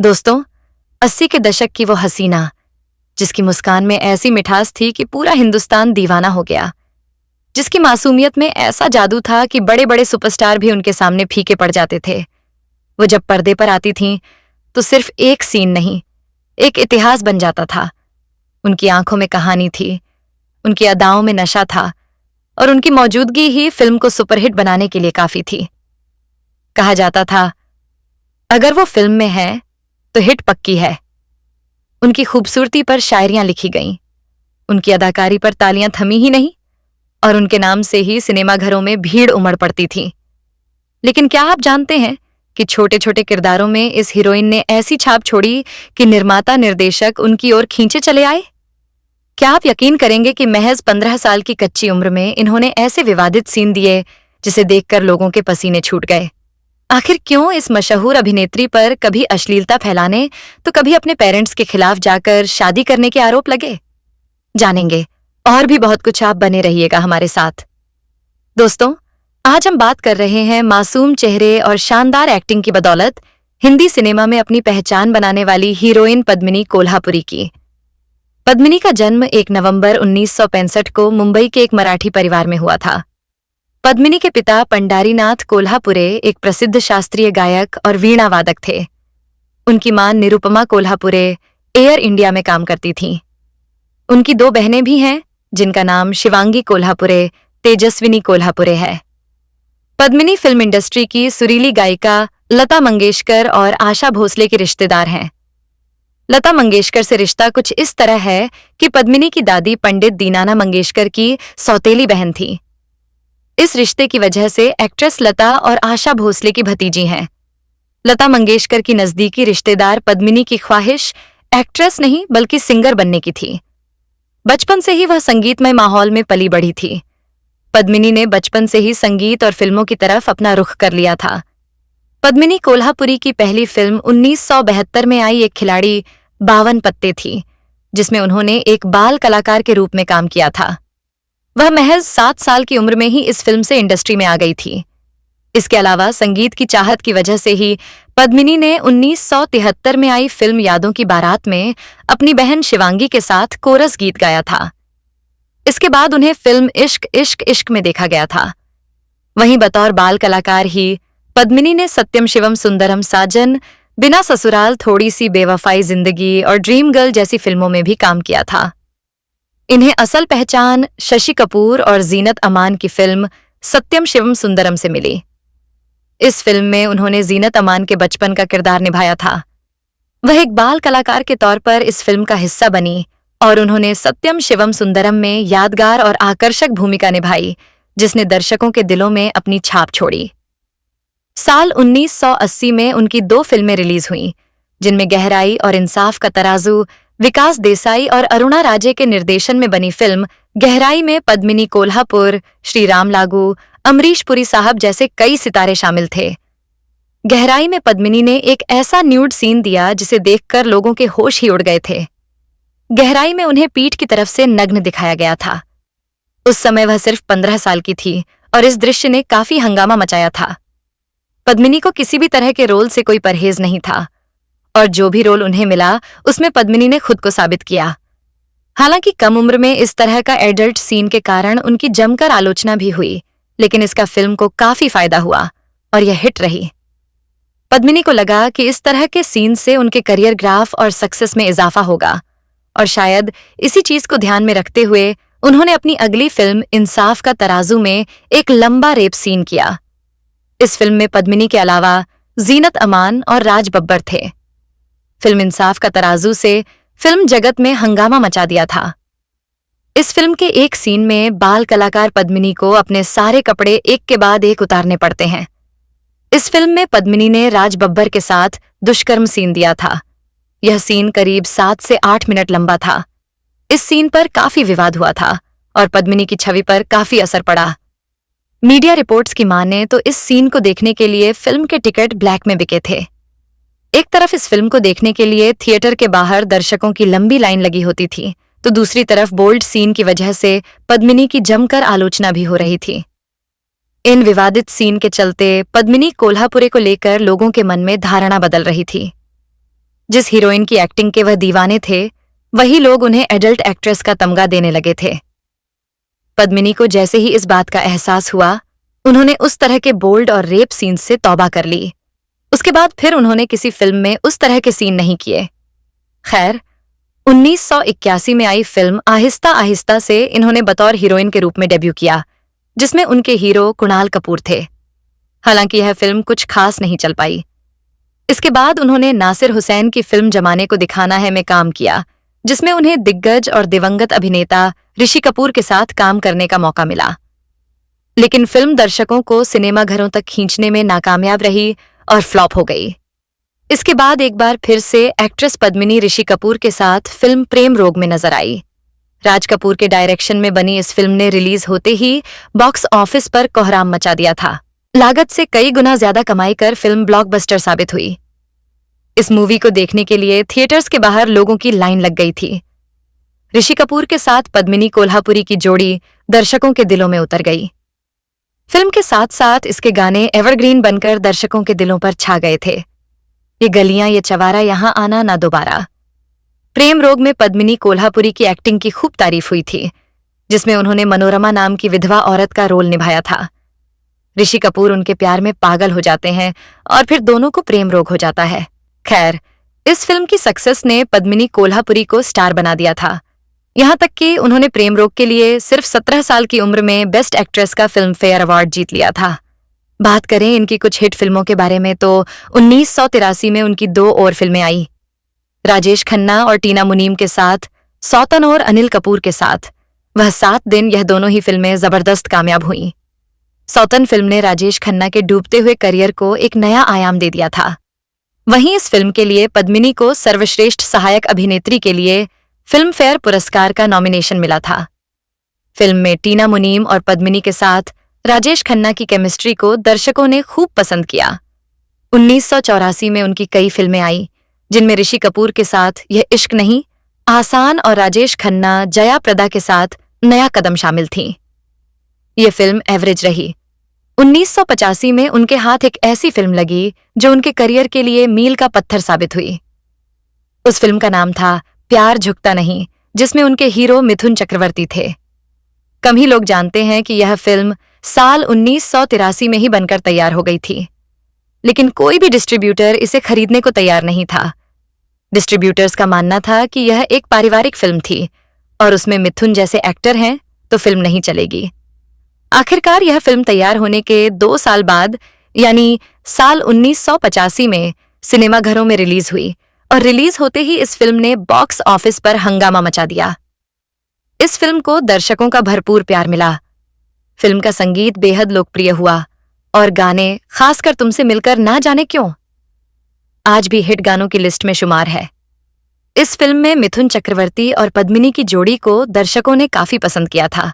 दोस्तों, 80 के दशक की वो हसीना जिसकी मुस्कान में ऐसी मिठास थी कि पूरा हिंदुस्तान दीवाना हो गया, जिसकी मासूमियत में ऐसा जादू था कि बड़े बड़े सुपरस्टार भी उनके सामने फीके पड़ जाते थे। वो जब पर्दे पर आती थीं तो सिर्फ एक सीन नहीं, एक इतिहास बन जाता था। उनकी आंखों में कहानी थी, उनकी अदाओं में नशा था और उनकी मौजूदगी ही फिल्म को सुपरहिट बनाने के लिए काफी थी। कहा जाता था, अगर वो फिल्म में है तो हिट पक्की है। उनकी खूबसूरती पर शायरियां लिखी गईं, उनकी अदाकारी पर तालियां थमी ही नहीं और उनके नाम से ही सिनेमाघरों में भीड़ उमड़ पड़ती थी। लेकिन क्या आप जानते हैं कि छोटे छोटे किरदारों में इस हीरोइन ने ऐसी छाप छोड़ी कि निर्माता निर्देशक उनकी ओर खींचे चले आए? क्या आप यकीन करेंगे कि महज 15 साल की कच्ची उम्र में इन्होंने ऐसे विवादित सीन दिए जिसे देखकर लोगों के पसीने छूट गए। आखिर क्यों इस मशहूर अभिनेत्री पर कभी अश्लीलता फैलाने तो कभी अपने पेरेंट्स के खिलाफ जाकर शादी करने के आरोप लगे? जानेंगे और भी बहुत कुछ। आप बने रहिएगा हमारे साथ। दोस्तों, आज हम बात कर रहे हैं मासूम चेहरे और शानदार एक्टिंग की बदौलत हिंदी सिनेमा में अपनी पहचान बनाने वाली हीरोइन पद्मिनी कोल्हापुरी की। पद्मिनी का जन्म 1 नवंबर 1965 को मुंबई के एक मराठी परिवार में हुआ था। पद्मिनी के पिता पंडारीनाथ कोल्हापुरे एक प्रसिद्ध शास्त्रीय गायक और वीणा वादक थे। उनकी मां निरुपमा कोल्हापुरे एयर इंडिया में काम करती थीं। उनकी 2 बहनें भी हैं जिनका नाम शिवांगी कोल्हापुरे, तेजस्विनी कोल्हापुरे है। पद्मिनी फिल्म इंडस्ट्री की सुरीली गायिका लता मंगेशकर और आशा भोसले की रिश्तेदार हैं। लता मंगेशकर से रिश्ता कुछ इस तरह है कि पद्मिनी की दादी पंडित दीनाना मंगेशकर की सौतेली बहन थी। इस रिश्ते की वजह से एक्ट्रेस लता और आशा भोसले की भतीजी हैं। लता मंगेशकर की नजदीकी रिश्तेदार पद्मिनी की ख्वाहिश एक्ट्रेस नहीं बल्कि सिंगर बनने की थी। बचपन से ही वह संगीतमय माहौल में पली बढ़ी थी। पद्मिनी ने बचपन से ही संगीत और फिल्मों की तरफ अपना रुख कर लिया था। पद्मिनी कोल्हापुरी की पहली फिल्म 1972 में आई एक खिलाड़ी 52 पत्ते थी, जिसमें उन्होंने एक बाल कलाकार के रूप में काम किया था। वह महज 7 साल की उम्र में ही इस फिल्म से इंडस्ट्री में आ गई थी। इसके अलावा संगीत की चाहत की वजह से ही पद्मिनी ने 1973 में आई फिल्म यादों की बारात में अपनी बहन शिवांगी के साथ कोरस गीत गाया था। इसके बाद उन्हें फिल्म इश्क इश्क इश्क में देखा गया था। वहीं बतौर बाल कलाकार ही पद्मिनी ने सत्यम शिवम सुंदरम साजन, बिना ससुराल, थोड़ी सी बेवफाई जिंदगी और ड्रीम गर्ल जैसी फिल्मों में भी काम किया था। इन्हें असल पहचान शशि कपूर और जीनत अमान की फिल्म सत्यम शिवम सुंदरम से मिली। इस फिल्म में उन्होंने जीनत अमान के बचपन का किरदार निभाया था। वह एक बाल कलाकार के तौर पर इस फिल्म का हिस्सा बनी और उन्होंने सत्यम शिवम सुंदरम में यादगार और आकर्षक भूमिका निभाई, जिसने दर्शकों के दिलों में अपनी छाप छोड़ी। साल 1980 में उनकी 2 फिल्में रिलीज हुईं, जिनमें गहराई और इंसाफ का तराजू विकास देसाई और अरुणा राजे के निर्देशन में बनी फिल्म गहराई में पद्मिनी कोल्हापुर, श्री राम लागू, अमरीश पुरी साहब जैसे कई सितारे शामिल थे। गहराई में पद्मिनी ने एक ऐसा न्यूड सीन दिया जिसे देखकर लोगों के होश ही उड़ गए थे। गहराई में उन्हें पीठ की तरफ से नग्न दिखाया गया था। उस समय वह सिर्फ 15 साल की थी और इस दृश्य ने काफी हंगामा मचाया था। पद्मिनी को किसी भी तरह के रोल से कोई परहेज नहीं था और जो भी रोल उन्हें मिला उसमें पद्मिनी ने खुद को साबित किया। हालांकि कम उम्र में इस तरह का एडल्ट सीन के कारण उनकी जमकर आलोचना भी हुई, लेकिन इसका फिल्म को काफी फायदा हुआ और यह हिट रही। पद्मिनी को लगा कि इस तरह के सीन से उनके करियर ग्राफ और सक्सेस में इजाफा होगा और शायद इसी चीज को ध्यान में रखते हुए उन्होंने अपनी अगली फिल्म इंसाफ का तराजू में एक लंबा रेप सीन किया। इस फिल्म में पद्मिनी के अलावा जीनत अमान और राज बब्बर थे। फिल्म इंसाफ का तराजू से फिल्म जगत में हंगामा मचा दिया था। इस फिल्म के एक सीन में बाल कलाकार पद्मिनी को अपने सारे कपड़े एक के बाद एक उतारने पड़ते हैं। इस फिल्म में पद्मिनी ने राज बब्बर के साथ दुष्कर्म सीन दिया था। यह सीन करीब 7 से 8 मिनट लंबा था। इस सीन पर काफी विवाद हुआ था और पद्मिनी की छवि पर काफी असर पड़ा। मीडिया रिपोर्ट्स की माने तो इस सीन को देखने के लिए फिल्म के टिकट ब्लैक में बिके थे। एक तरफ इस फिल्म को देखने के लिए थिएटर के बाहर दर्शकों की लंबी लाइन लगी होती थी, तो दूसरी तरफ बोल्ड सीन की वजह से पद्मिनी की जमकर आलोचना भी हो रही थी। इन विवादित सीन के चलते पद्मिनी कोल्हापुरे को लेकर लोगों के मन में धारणा बदल रही थी। जिस हीरोइन की एक्टिंग के वह दीवाने थे, वही लोग उन्हें एडल्ट एक्ट्रेस का तमगा देने लगे थे। पद्मिनी को जैसे ही इस बात का एहसास हुआ, उन्होंने उस तरह के बोल्ड और रेप सीन्स से तौबा कर ली। उसके बाद फिर उन्होंने किसी फिल्म में उस तरह के सीन नहीं किए। खैर, 1981 में आई फिल्म आहिस्ता आहिस्ता से इन्होंने बतौर हीरोइन के रूप में डेब्यू किया, जिसमें उनके हीरो कुणाल कपूर थे। हालांकि यह फिल्म कुछ खास नहीं चल पाई। इसके बाद उन्होंने नासिर हुसैन की फिल्म जमाने को दिखाना है में काम किया, जिसमें उन्हें दिग्गज और दिवंगत अभिनेता ऋषि कपूर के साथ काम करने का मौका मिला। लेकिन फिल्म दर्शकों को सिनेमा घरों तक खींचने में नाकामयाब रही और फ्लॉप हो गई। इसके बाद एक बार फिर से एक्ट्रेस पद्मिनी ऋषि कपूर के साथ फिल्म प्रेम रोग में नजर आई। राज कपूर के डायरेक्शन में बनी इस फिल्म ने रिलीज होते ही बॉक्स ऑफिस पर कोहराम मचा दिया था। लागत से कई गुना ज्यादा कमाई कर फिल्म ब्लॉकबस्टर साबित हुई। इस मूवी को देखने के लिए थिएटर्स के बाहर लोगों की लाइन लग गई थी। ऋषि कपूर के साथ पद्मिनी कोल्हापुरी की जोड़ी दर्शकों के दिलों में उतर गई। फिल्म के साथ साथ इसके गाने एवरग्रीन बनकर दर्शकों के दिलों पर छा गए थे। ये गलियां, ये चवारा, यहां आना ना दोबारा। प्रेम रोग में पद्मिनी कोल्हापुरी की एक्टिंग की खूब तारीफ हुई थी, जिसमें उन्होंने मनोरमा नाम की विधवा औरत का रोल निभाया था। ऋषि कपूर उनके प्यार में पागल हो जाते हैं और फिर दोनों को प्रेम रोग हो जाता है। खैर, इस फिल्म की सक्सेस ने पद्मिनी कोल्हापुरी को स्टार बना दिया था। यहां तक कि उन्होंने प्रेम रोग के लिए सिर्फ 17 साल की उम्र में बेस्ट एक्ट्रेस का फिल्म फेयर अवार्ड जीत लिया था। बात करें इनकी कुछ हिट फिल्मों के बारे में तो 1983 में उनकी 2 और फिल्में आई, राजेश खन्ना और टीना मुनीम के साथ, सौतन और अनिल कपूर के साथ। वह 7 दिन, यह दोनों ही फिल्में जबरदस्त कामयाब हुईं। सौतन फिल्म ने राजेश खन्ना के डूबते हुए करियर को एक नया आयाम दे दिया था। वहीं इस फिल्म के लिए पद्मिनी को सर्वश्रेष्ठ सहायक अभिनेत्री के लिए फिल्म फेयर पुरस्कार का नॉमिनेशन मिला था। फिल्म में टीना मुनीम और पद्मिनी के साथ राजेश खन्ना की केमिस्ट्री को दर्शकों ने खूब पसंद किया। 1984 में उनकी कई फिल्में आई, जिनमें ऋषि कपूर के साथ यह इश्क नहीं, आसान और राजेश खन्ना, जया प्रदा के साथ नया कदम शामिल थीं। ये फिल्म एवरेज रही। 1985 में उनके हाथ एक ऐसी फिल्म लगी जो उनके करियर के लिए मील का पत्थर साबित हुई। उस फिल्म का नाम था प्यार झुकता नहीं, जिसमें उनके हीरो मिथुन चक्रवर्ती थे। कम ही लोग जानते हैं कि यह फिल्म साल 1983 में ही बनकर तैयार हो गई थी, लेकिन कोई भी डिस्ट्रीब्यूटर इसे खरीदने को तैयार नहीं था। डिस्ट्रीब्यूटर्स का मानना था कि यह एक पारिवारिक फिल्म थी और उसमें मिथुन जैसे एक्टर हैं तो फिल्म नहीं चलेगी। आखिरकार यह फिल्म तैयार होने के 2 साल बाद, यानी साल 1985 में सिनेमाघरों में रिलीज हुई और रिलीज होते ही इस फिल्म ने बॉक्स ऑफिस पर हंगामा मचा दिया। इस फिल्म को दर्शकों का भरपूर प्यार मिला। फिल्म का संगीत बेहद लोकप्रिय हुआ और गाने, खासकर तुमसे मिलकर ना जाने क्यों, आज भी हिट गानों की लिस्ट में शुमार है। इस फिल्म में मिथुन चक्रवर्ती और पद्मिनी की जोड़ी को दर्शकों ने काफी पसंद किया था।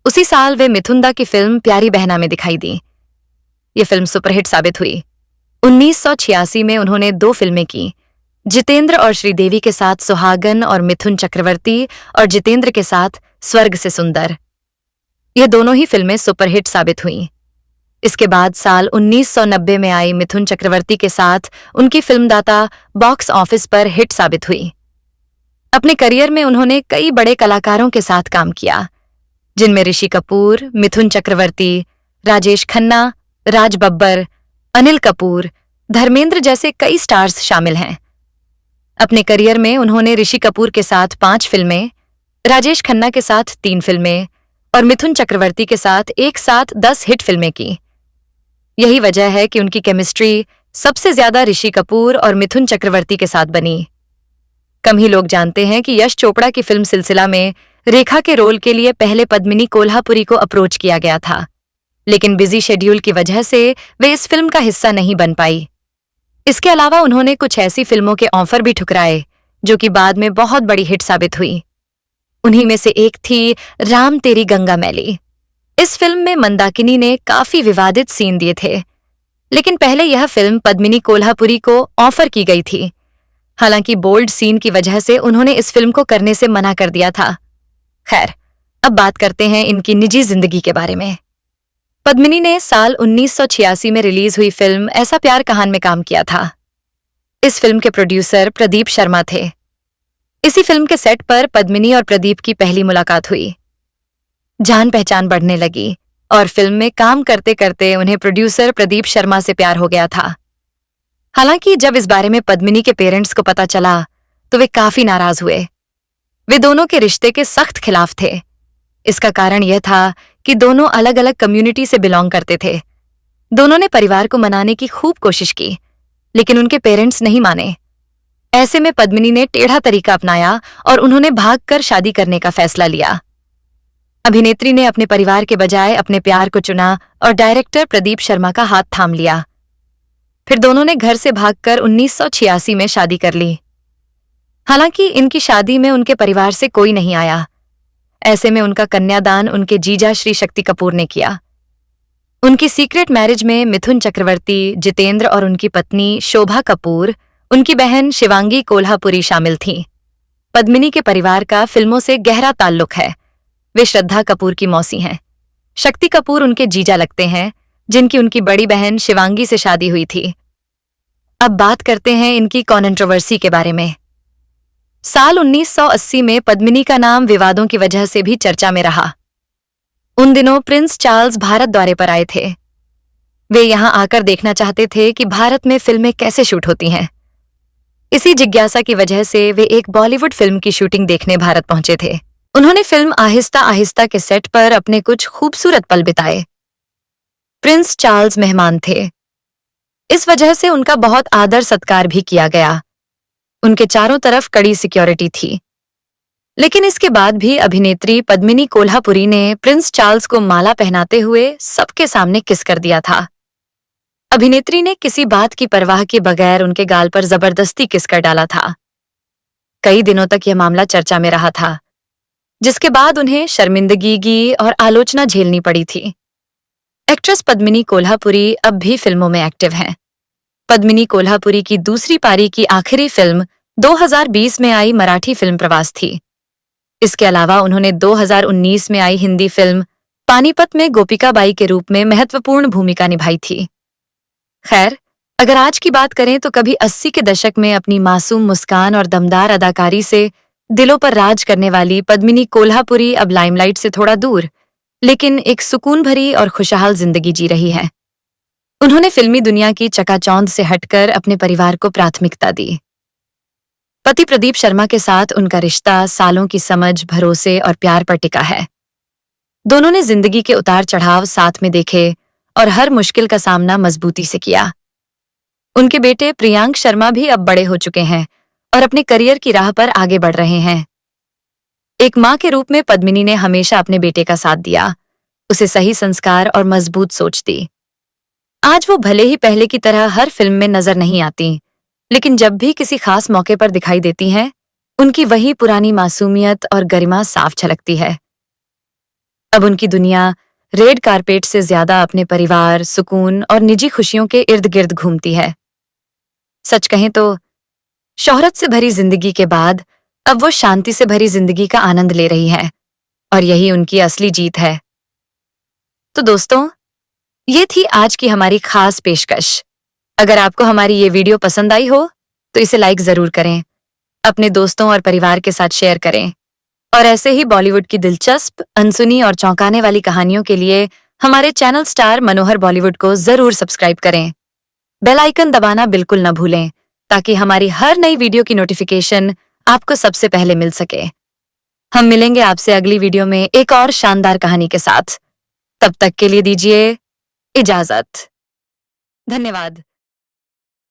उसी साल वे मिथुन दा की फिल्म प्यारी बहना में दिखाई दी। ये फिल्म सुपरहिट साबित हुई। 1986 में उन्होंने 2 फिल्में की, जितेंद्र और श्रीदेवी के साथ सुहागन और मिथुन चक्रवर्ती और जितेंद्र के साथ स्वर्ग से सुंदर। ये दोनों ही फिल्में सुपरहिट साबित हुईं। इसके बाद साल 1990 में आई मिथुन चक्रवर्ती के साथ उनकी फिल्म दाता बॉक्स ऑफिस पर हिट साबित हुई। अपने करियर में उन्होंने कई बड़े कलाकारों के साथ काम किया, जिनमें ऋषि कपूर, मिथुन चक्रवर्ती, राजेश खन्ना, राज बब्बर, अनिल कपूर, धर्मेंद्र जैसे कई स्टार्स शामिल हैं। अपने करियर में उन्होंने ऋषि कपूर के साथ 5 फिल्में, राजेश खन्ना के साथ 3 फिल्में और मिथुन चक्रवर्ती के साथ एक साथ 10 हिट फिल्में की। यही वजह है कि उनकी केमिस्ट्री सबसे ज्यादा ऋषि कपूर और मिथुन चक्रवर्ती के साथ बनी। कम ही लोग जानते हैं कि यश चोपड़ा की फिल्म सिलसिला में रेखा के रोल के लिए पहले पद्मिनी कोल्हापुरी को अप्रोच किया गया था, लेकिन बिजी शेड्यूल की वजह से वे इस फिल्म का हिस्सा नहीं बन पाई। इसके अलावा उन्होंने कुछ ऐसी फिल्मों के ऑफर भी ठुकराए जो कि बाद में बहुत बड़ी हिट साबित हुई। उन्हीं में से एक थी राम तेरी गंगा मैली। इस फिल्म में मंदाकिनी ने काफी विवादित सीन दिए थे, लेकिन पहले यह फिल्म पद्मिनी कोल्हापुरी को ऑफर की गई थी। हालांकि बोल्ड सीन की वजह से उन्होंने इस फिल्म को करने से मना कर दिया था। खैर, अब बात करते हैं इनकी निजी जिंदगी के बारे में। पद्मिनी ने साल 1986 में रिलीज हुई फिल्म ऐसा प्यार कहान में काम किया था। इस फिल्म के प्रोड्यूसर प्रदीप शर्मा थे। इसी फिल्म के सेट पर पद्मिनी और प्रदीप की पहली मुलाकात हुई। जान पहचान बढ़ने लगी और फिल्म में काम करते करते उन्हें प्रोड्यूसर प्रदीप शर्मा से प्यार हो गया था। हालांकि जब इस बारे में पद्मिनी के पेरेंट्स को पता चला तो वे काफी नाराज हुए। वे दोनों के रिश्ते के सख्त खिलाफ थे। इसका कारण यह था कि दोनों अलग अलग कम्युनिटी से बिलोंग करते थे। दोनों ने परिवार को मनाने की खूब कोशिश की, लेकिन उनके पेरेंट्स नहीं माने। ऐसे में पद्मिनी ने टेढ़ा तरीका अपनाया और उन्होंने भागकर शादी करने का फैसला लिया। अभिनेत्री ने अपने परिवार के बजाय अपने प्यार को चुना और डायरेक्टर प्रदीप शर्मा का हाथ थाम लिया। फिर दोनों ने घर से भागकर 1986 में शादी कर ली। हालांकि इनकी शादी में उनके परिवार से कोई नहीं आया। ऐसे में उनका कन्यादान उनके जीजा श्री शक्ति कपूर ने किया। उनकी सीक्रेट मैरिज में मिथुन चक्रवर्ती, जितेंद्र और उनकी पत्नी शोभा कपूर, उनकी बहन शिवांगी कोल्हापुरी शामिल थीं। पद्मिनी के परिवार का फिल्मों से गहरा ताल्लुक है। वे श्रद्धा कपूर की मौसी हैं। शक्ति कपूर उनके जीजा लगते हैं, जिनकी उनकी बड़ी बहन शिवांगी से शादी हुई थी। अब बात करते हैं इनकी कंट्रोवर्सी के बारे में। साल 1980 में पद्मिनी का नाम विवादों की वजह से भी चर्चा में रहा। उन दिनों प्रिंस चार्ल्स भारत दौरे पर आए थे। वे यहां आकर देखना चाहते थे कि भारत में फिल्में कैसे शूट होती हैं। इसी जिज्ञासा की वजह से वे एक बॉलीवुड फिल्म की शूटिंग देखने भारत पहुंचे थे। उन्होंने फिल्म आहिस्ता आहिस्ता के सेट पर अपने कुछ खूबसूरत पल बिताए। प्रिंस चार्ल्स मेहमान थे। इस वजह से उनका बहुत आदर सत्कार भी किया गया। उनके चारों तरफ कड़ी सिक्योरिटी थी। लेकिन इसके बाद भी अभिनेत्री पद्मिनी कोल्हापुरी ने प्रिंस चार्ल्स को माला पहनाते हुए सबके सामने किस कर दिया था। अभिनेत्री ने किसी बात की परवाह किए बगैर उनके गाल पर जबरदस्ती किस कर डाला था। कई दिनों तक यह मामला चर्चा में रहा था, जिसके बाद उन्हें शर्मिंदगी और आलोचना झेलनी पड़ी थी। एक्ट्रेस पद्मिनी कोल्हापुरी अब भी फिल्मों में एक्टिव हैं। पद्मिनी कोल्हापुरी की दूसरी पारी की आखिरी फिल्म 2020 में आई मराठी फिल्म प्रवास थी। इसके अलावा उन्होंने 2019 में आई हिंदी फिल्म पानीपत में गोपिका बाई के रूप में महत्वपूर्ण भूमिका निभाई थी। खैर, अगर आज की बात करें तो कभी 80 के दशक में अपनी मासूम मुस्कान और दमदार अदाकारी से दिलों पर राज करने वाली पद्मिनी कोल्हापुरी अब लाइमलाइट से थोड़ा दूर, लेकिन एक सुकून भरी और खुशहाल जिंदगी जी रही है। उन्होंने फिल्मी दुनिया की चकाचौंध से हटकर अपने परिवार को प्राथमिकता दी। पति प्रदीप शर्मा के साथ उनका रिश्ता सालों की समझ, भरोसे और प्यार पर टिका है। दोनों ने जिंदगी के उतार चढ़ाव साथ में देखे और हर मुश्किल का सामना मजबूती से किया। उनके बेटे प्रियांक शर्मा भी अब बड़े हो चुके हैं और अपने करियर की राह पर आगे बढ़ रहे हैं। एक मां के रूप में पद्मिनी ने हमेशा अपने बेटे का साथ दिया, उसे सही संस्कार और मजबूत सोच दी। आज वो भले ही पहले की तरह हर फिल्म में नजर नहीं आती, लेकिन जब भी किसी खास मौके पर दिखाई देती हैं, उनकी वही पुरानी मासूमियत और गरिमा साफ झलकती है। अब उनकी दुनिया रेड कारपेट से ज्यादा अपने परिवार, सुकून और निजी खुशियों के इर्द गिर्द घूमती है। सच कहें तो शोहरत से भरी जिंदगी के बाद अब वो शांति से भरी जिंदगी का आनंद ले रही है और यही उनकी असली जीत है। तो दोस्तों, ये थी आज की हमारी खास पेशकश। अगर आपको हमारी ये वीडियो पसंद आई हो तो इसे लाइक जरूर करें, अपने दोस्तों और परिवार के साथ शेयर करें और ऐसे ही बॉलीवुड की दिलचस्प, अनसुनी और चौंकाने वाली कहानियों के लिए हमारे चैनल स्टार मनोहर बॉलीवुड को जरूर सब्सक्राइब करें। बेल आइकन दबाना बिल्कुल न भूलें ताकि हमारी हर नई वीडियो की नोटिफिकेशन आपको सबसे पहले मिल सके। हम मिलेंगे आपसे अगली वीडियो में एक और शानदार कहानी के साथ। तब तक के लिए दीजिए इजाजत। धन्यवाद।